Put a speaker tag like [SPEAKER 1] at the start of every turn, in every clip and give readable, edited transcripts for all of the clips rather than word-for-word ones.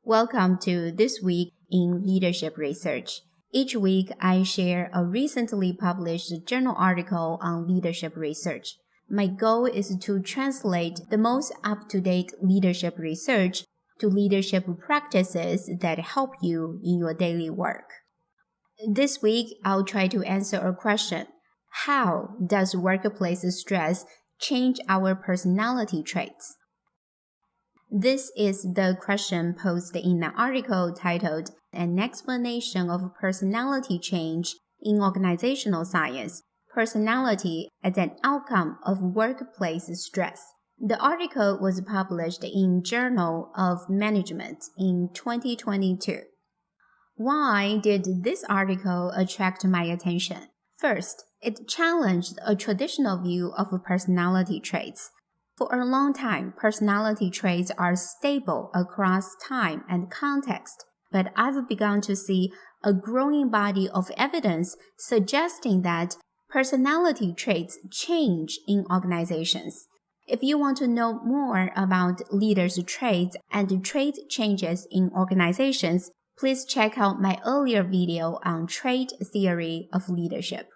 [SPEAKER 1] Welcome to This Week in Leadership Research. Each week, I share a recently published journal article on leadership research. My goal is to translate the most up-to-date leadership research to leadership practices that help you in your daily work. This week, I'll try to answer a question. How does workplace stress change our personality traits? This is the question posed in an article titled An Explanation of Personality Change in Organizational Science, Personality as an Outcome of Workplace Stress. The article was published in Journal of Management in 2022. Why did this article attract my attention? First, it challenged a traditional view of personality traits. For a long time, personality traits are stable across time and context, but I've begun to see a growing body of evidence suggesting that personality traits change in organizations. If you want to know more about leaders' traits and trait changes in organizations, please check out my earlier video on trait theory of leadership.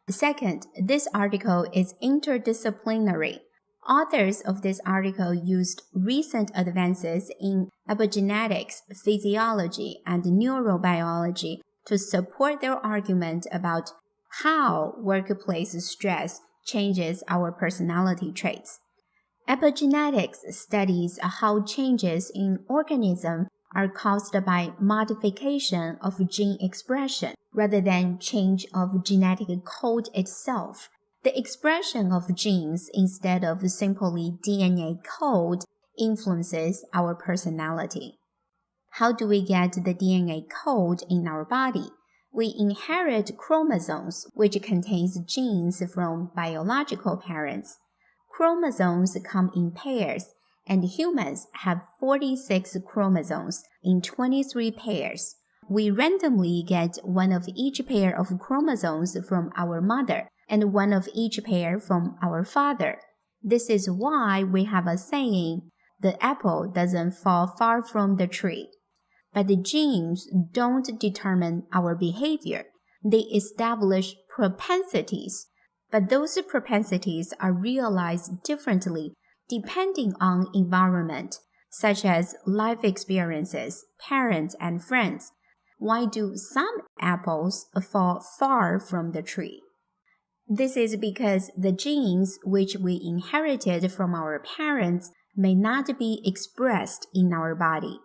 [SPEAKER 1] Second, this article is interdisciplinary. Authors of this article used recent advances in epigenetics, physiology, and neurobiology to support their argument about how workplace stress changes our personality traits. Epigenetics studies how changes in organisms are caused by modification of gene expression rather than change of genetic code itself. The expression of genes instead of simply DNA code influences our personality. How do we get the DNA code in our body? We inherit chromosomes, which contains genes from biological parents. Chromosomes come in pairs, and humans have 46 chromosomes in 23 pairs. We randomly get one of each pair of chromosomes from our mother and one of each pair from our father. This is why we have a saying, the apple doesn't fall far from the tree. But the genes don't determine our behavior. They establish propensities, but those propensities are realized differently depending on environment, such as life experiences, parents, and friends. Why do some apples fall far from the tree? This is because the genes which we inherited from our parents may not be expressed in our body.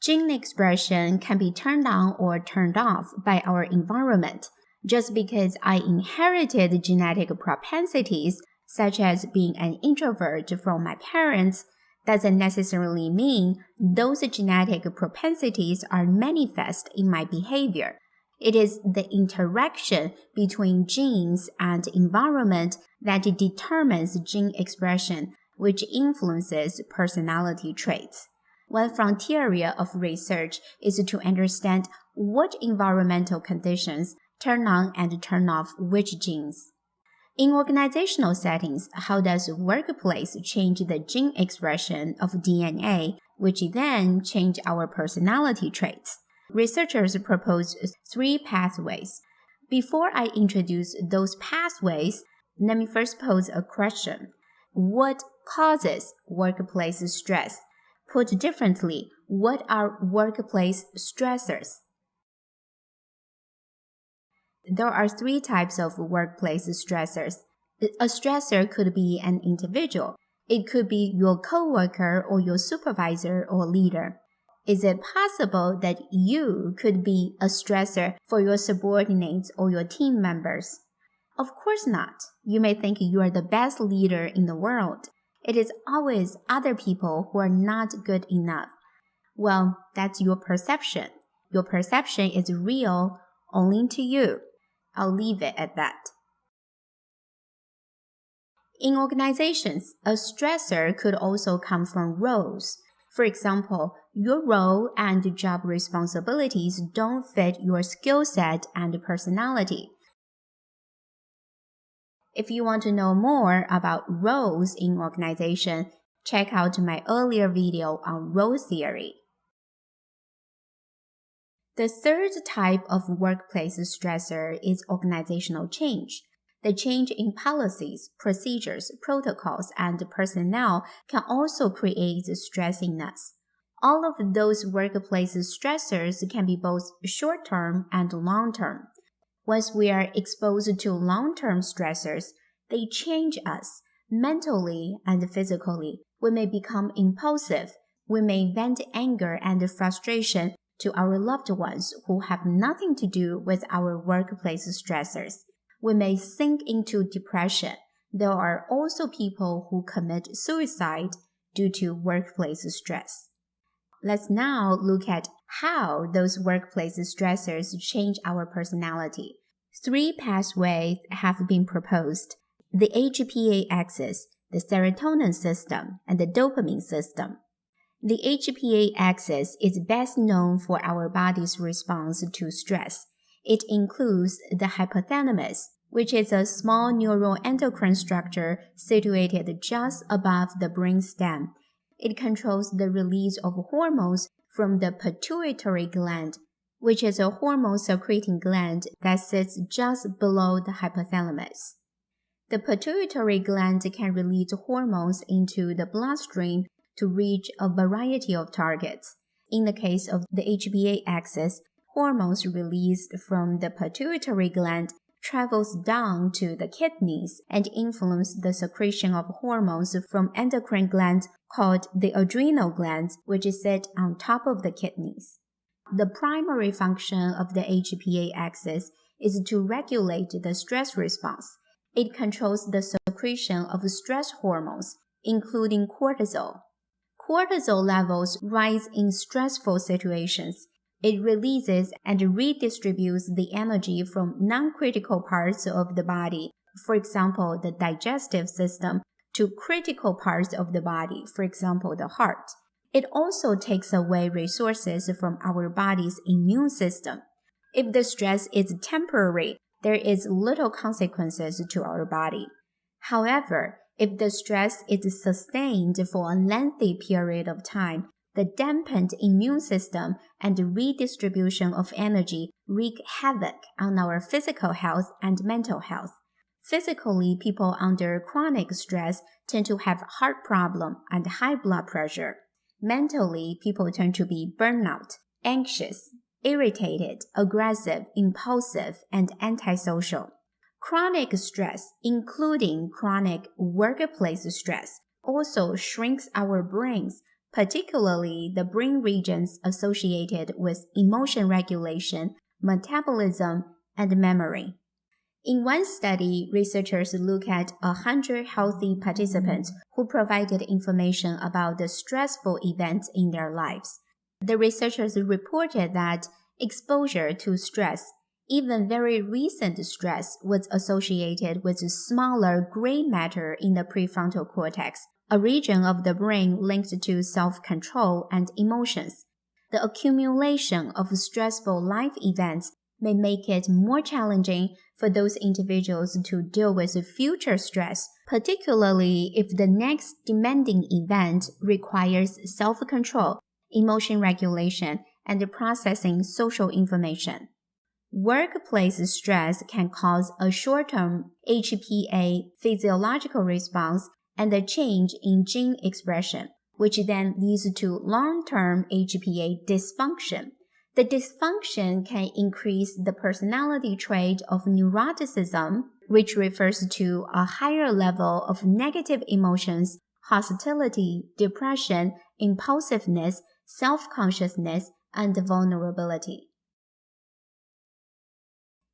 [SPEAKER 1] Gene expression can be turned on or turned off by our environment. Just because I inherited genetic propensities, such as being an introvert from my parents, doesn't necessarily mean those genetic propensities are manifest in my behavior. It is the interaction between genes and environment that determines gene expression, which influences personality traits. One frontier of research is to understand what environmental conditions turn on and turn off which genes. In organizational settings, how does workplace change the gene expression of DNA, which then change our personality traits? Researchers proposed 3 pathways. Before I introduce those pathways, let me first pose a question. What causes workplace stress? Put differently, what are workplace stressors? There are 3 types of workplace stressors. A stressor could be an individual. It could be your coworker or your supervisor or leader. Is it possible that you could be a stressor for your subordinates or your team members? Of course not. You may think you are the best leader in the world. It is always other people who are not good enough. Well, that's your perception. Your perception is real only to you. I'll leave it at that. In organizations, a stressor could also come from roles. For example, your role and job responsibilities don't fit your skill set and personality. If you want to know more about roles in organization, check out my earlier video on role theory. The third type of workplace stressor is organizational change. The change in policies, procedures, protocols, and personnel can also create stress in us. All of those workplace stressors can be both short-term and long-term. Once we are exposed to long-term stressors, they change us mentally and physically. We may become impulsive. We may vent anger and frustration to our loved ones who have nothing to do with our workplace stressors. We may sink into depression. There are also people who commit suicide due to workplace stress. Let's now look at how those workplace stressors change our personality. 3 pathways have been proposed: the HPA axis, the serotonin system, and the dopamine system. The HPA axis is best known for our body's response to stress. It includes the hypothalamus, which is a small neuroendocrine structure situated just above the brainstem. It controls the release of hormones from the pituitary gland, which is a hormone-secreting gland that sits just below the hypothalamus. The pituitary gland can release hormones into the bloodstream to reach a variety of targets. In the case of the HPA axis, hormones released from the pituitary gland travels down to the kidneys and influence the secretion of hormones from endocrine glands called the adrenal glands, which sit on top of the kidneys. The primary function of the HPA axis is to regulate the stress response. It controls the secretion of stress hormones, including cortisol. Cortisol levels rise in stressful situations. It releases and redistributes the energy from non-critical parts of the body, for example, the digestive system, to critical parts of the body, for example, the heart. It also takes away resources from our body's immune system. If the stress is temporary, there is little consequences to our body. However, if the stress is sustained for a lengthy period of time, the dampened immune system and redistribution of energy wreak havoc on our physical health and mental health. Physically, people under chronic stress tend to have heart problem and high blood pressure. Mentally, people tend to be burnout, anxious, irritated, aggressive, impulsive, and antisocial. Chronic stress, including chronic workplace stress, also shrinks our brains, particularly the brain regions associated with emotion regulation, metabolism, and memory. In one study, researchers looked at 100 healthy participants who provided information about the stressful events in their lives. The researchers reported that exposure to stress, even very recent stress, was associated with smaller gray matter in the prefrontal cortex, a region of the brain linked to self-control and emotions. The accumulation of stressful life events may make it more challenging for those individuals to deal with future stress, particularly if the next demanding event requires self-control, emotion regulation, and processing social information. Workplace stress can cause a short-term HPA physiological response and a change in gene expression, which then leads to long-term HPA dysfunction. The dysfunction can increase the personality trait of neuroticism, which refers to a higher level of negative emotions, hostility, depression, impulsiveness, self-consciousness, and vulnerability.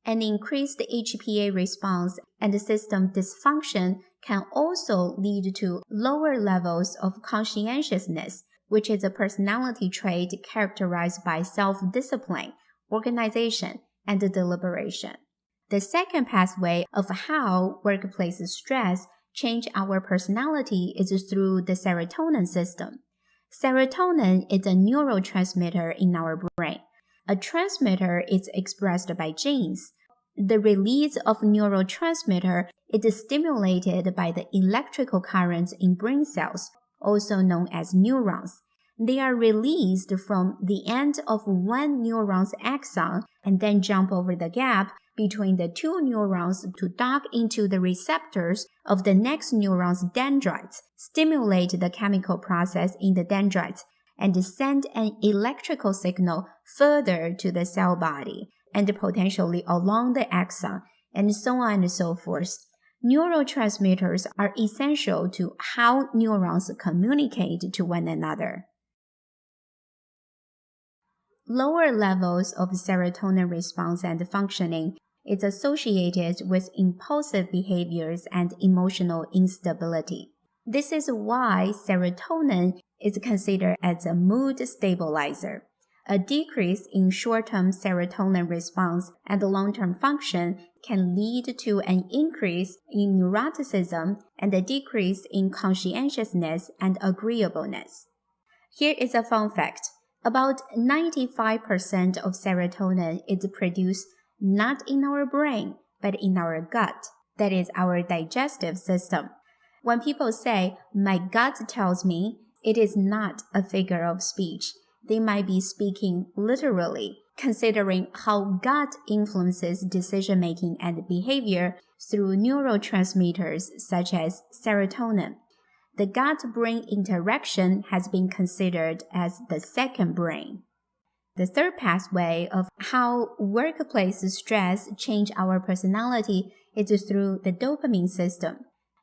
[SPEAKER 1] An increased HPA response and system dysfunction can also lead to lower levels of conscientiousness, which is a personality trait characterized by self-discipline, organization, and deliberation. The second pathway of how workplace stress change our personality is through the serotonin system. Serotonin is a neurotransmitter in our brain. A transmitter is expressed by genes. The release of neurotransmitter is stimulated by the electrical currents in brain cells, also known as neurons. They are released from the end of one neuron's axon and then jump over the gap between the two neurons to dock into the receptors of the next neuron's dendrites, stimulate the chemical process in the dendrites, and send an electrical signal further to the cell body and potentially along the axon, and so on and so forth. Neurotransmitters are essential to how neurons communicate to one another. Lower levels of serotonin response and functioning is associated with impulsive behaviors and emotional instability. This is why serotonin is considered as a mood stabilizer. A decrease in short-term serotonin response and long-term function can lead to an increase in neuroticism and a decrease in conscientiousness and agreeableness. Here is a fun fact. About 95% of serotonin is produced not in our brain, but in our gut, that is our digestive system. When people say, "My gut tells me," it is not a figure of speech. They might be speaking literally, considering how gut influences decision-making and behavior through neurotransmitters such as serotonin. The gut-brain interaction has been considered as the second brain. The third pathway of how workplace stress changes our personality is through the dopamine system.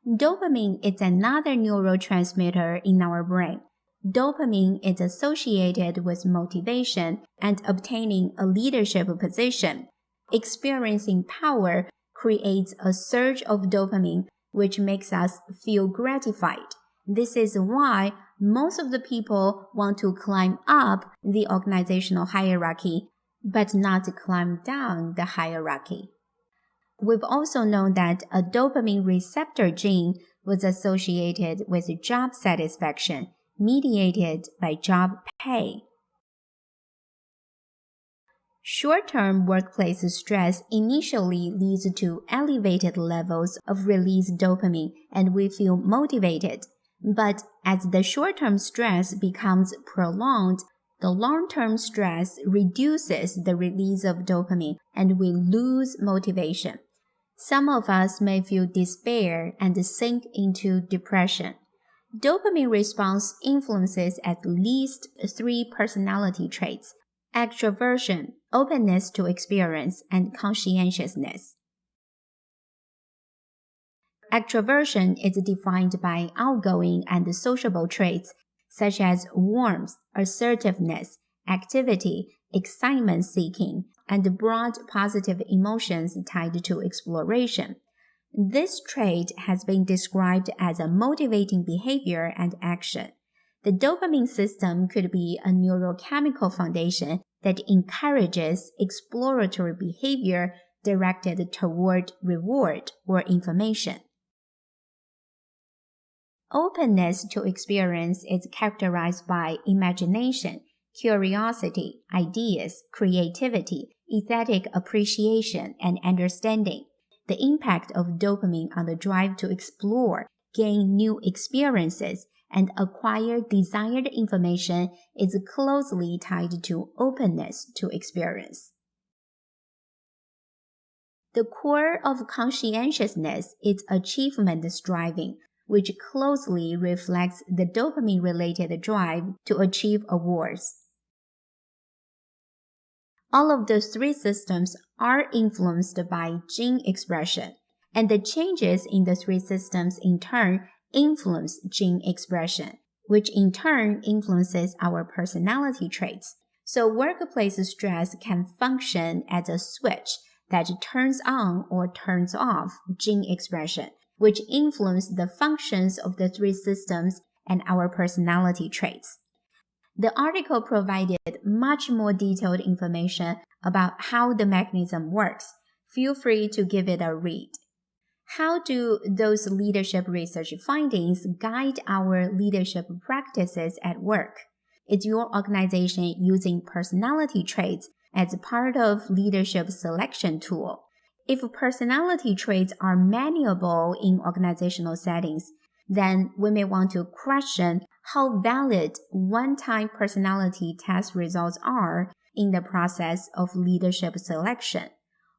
[SPEAKER 1] Dopamine is another neurotransmitter in our brain. Dopamine is associated with motivation and obtaining a leadership position. Experiencing power creates a surge of dopamine, which makes us feel gratified. This is why most of the people want to climb up the organizational hierarchy, but not climb down the hierarchy. We've also known that a dopamine receptor gene was associated with job satisfaction, mediated by job pay. Short-term workplace stress initially leads to elevated levels of released dopamine, and we feel motivated. But as the short-term stress becomes prolonged, the long-term stress reduces the release of dopamine and we lose motivation. Some of us may feel despair and sink into depression. Dopamine response influences at least 3 personality traits: extroversion, openness to experience, and conscientiousness. Extroversion is defined by outgoing and sociable traits such as warmth, assertiveness, activity, excitement seeking, and broad positive emotions tied to exploration. This trait has been described as a motivating behavior and action. The dopamine system could be a neurochemical foundation that encourages exploratory behavior directed toward reward or information. Openness to experience is characterized by imagination, curiosity, ideas, creativity, aesthetic appreciation, and understanding. The impact of dopamine on the drive to explore, gain new experiences, and acquire desired information is closely tied to openness to experience. The core of conscientiousness is achievement striving, which closely reflects the dopamine-related drive to achieve awards. All of those 3 systems are influenced by gene expression, and the changes in the 3 systems in turn influence gene expression, which in turn influences our personality traits. So workplace stress can function as a switch that turns on or turns off gene expression, which influence the functions of the 3 systems and our personality traits. The article provided much more detailed information about how the mechanism works. Feel free to give it a read. How do those leadership research findings guide our leadership practices at work? Is your organization using personality traits as part of leadership selection tool? If personality traits are malleable in organizational settings, then we may want to question how valid one-time personality test results are in the process of leadership selection.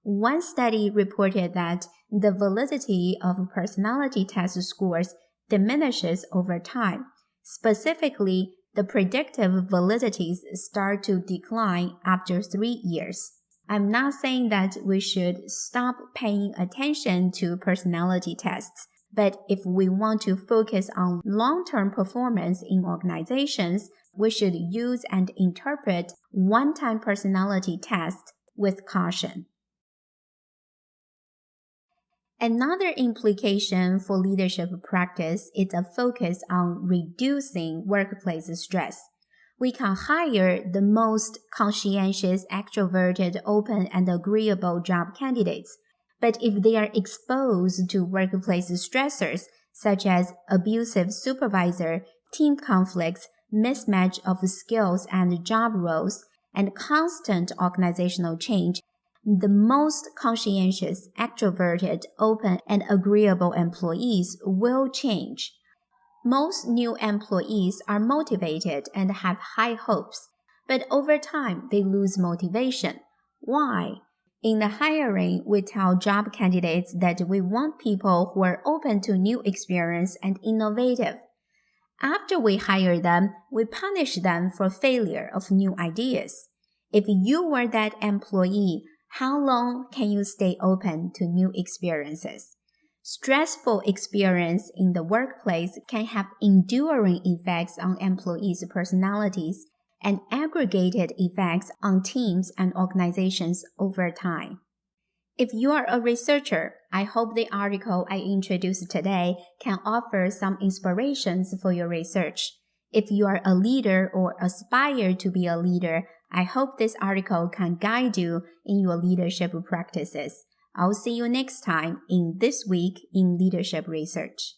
[SPEAKER 1] One study reported that the validity of personality test scores diminishes over time. Specifically, the predictive validities start to decline after 3 years. I'm not saying that we should stop paying attention to personality tests, but if we want to focus on long-term performance in organizations, we should use and interpret one-time personality tests with caution. Another implication for leadership practice is a focus on reducing workplace stress. We can hire the most conscientious, extroverted, open, and agreeable job candidates, but if they are exposed to workplace stressors such as abusive supervisor, team conflicts, mismatch of skills and job roles, and constant organizational change, the most conscientious, extroverted, open, and agreeable employees will change. Most new employees are motivated and have high hopes, but over time they lose motivation. Why? In the hiring, we tell job candidates that we want people who are open to new experience and innovative. After we hire them, we punish them for failure of new ideas. If you were that employee, how long can you stay open to new experiences? Stressful experience in the workplace can have enduring effects on employees' personalities and aggregated effects on teams and organizations over time. If you are a researcher, I hope the article I introduced today can offer some inspirations for your research. If you are a leader or aspire to be a leader, I hope this article can guide you in your leadership practices. I'll see you next time in This Week in Leadership Research.